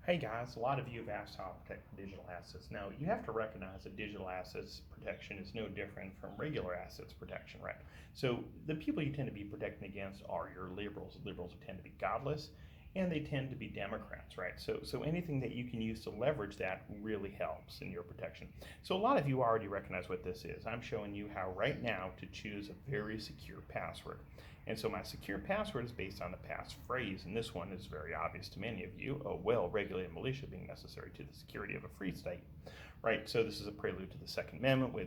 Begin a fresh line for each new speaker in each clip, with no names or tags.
Hey guys, a lot of you have asked how to protect digital assets. Now, you have to recognize that digital assets protection is no different from regular assets protection, right? So, the people you tend to be protecting against are your liberals. Liberals tend to be godless and they tend to be Democrats, right? So anything that you can use to leverage that really helps in your protection. So, a lot of you already recognize what this is. I'm showing you how right now to choose a very secure password. And so my secure password is based on the passphrase, and this one is very obvious to many of you. A well-regulated militia being necessary to the security of a free state, right? So this is a prelude to the Second Amendment, with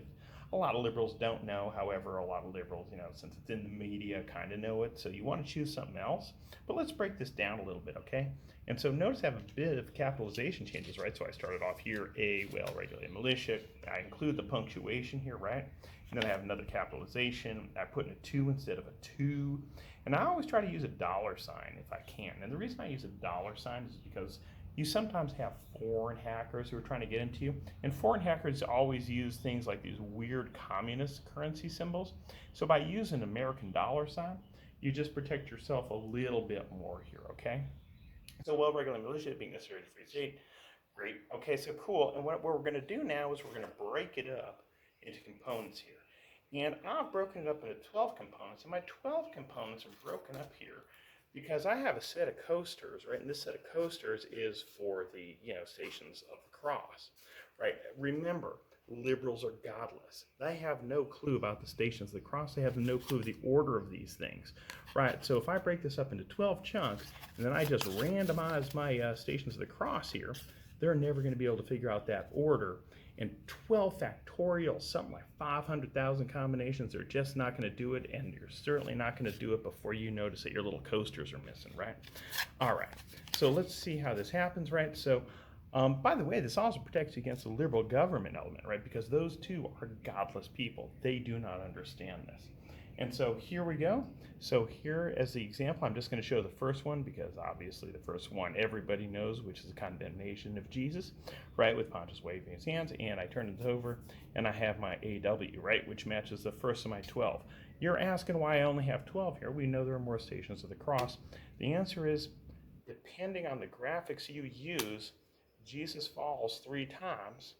a lot of liberals don't know. However, a lot of liberals, since it's in the media, kind of know it. So you want to choose something else. But let's break this down a little bit, okay? And so notice I have a bit of capitalization changes, right? So I started off here, a well-regulated militia. I include the punctuation here, right? And then I have another capitalization. I put in a 2 instead of a 2. And I always try to use a dollar sign if I can. And the reason I use a dollar sign is because you sometimes have foreign hackers who are trying to get into you. And foreign hackers always use things like these weird communist currency symbols. So by using an American dollar sign, you just protect yourself a little bit more here, okay? So well-regulated militia being necessary to free state. Great. Okay, so cool. And what we're going to do now is we're going to break it up into components here. And I've broken it up into 12 components, and my 12 components are broken up here because I have a set of coasters, right? And this set of coasters is for the, Stations of the Cross, right? Remember, liberals are godless. They have no clue about the Stations of the Cross. They have no clue of the order of these things, right? So if I break this up into 12 chunks, and then I just randomize my Stations of the Cross here, they're never going to be able to figure out that order. And 12 factorial, something like 500,000 combinations, are just not going to do it, and you're certainly not going to do it before you notice that your little coasters are missing, right? All right, so let's see how this happens, right? So, by the way, this also protects you against the liberal government element, right? Because those two are godless people. They do not understand this. And so here we go. So here as the example, I'm just going to show the first one because obviously the first one everybody knows, which is the condemnation of Jesus, right? With Pontius waving his hands, and I turn it over and I have my AW, right? Which matches the first of my 12. You're asking why I only have 12 here. We know there are more Stations of the Cross. The answer is, depending on the graphics you use, Jesus falls 3 times.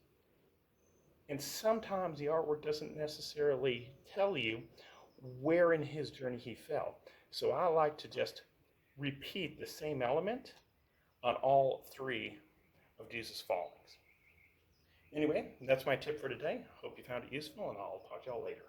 And sometimes the artwork doesn't necessarily tell you where in his journey he fell. So I like to just repeat the same element on all 3 of Jesus' fallings. Anyway, that's my tip for today. Hope you found it useful, and I'll talk to y'all later.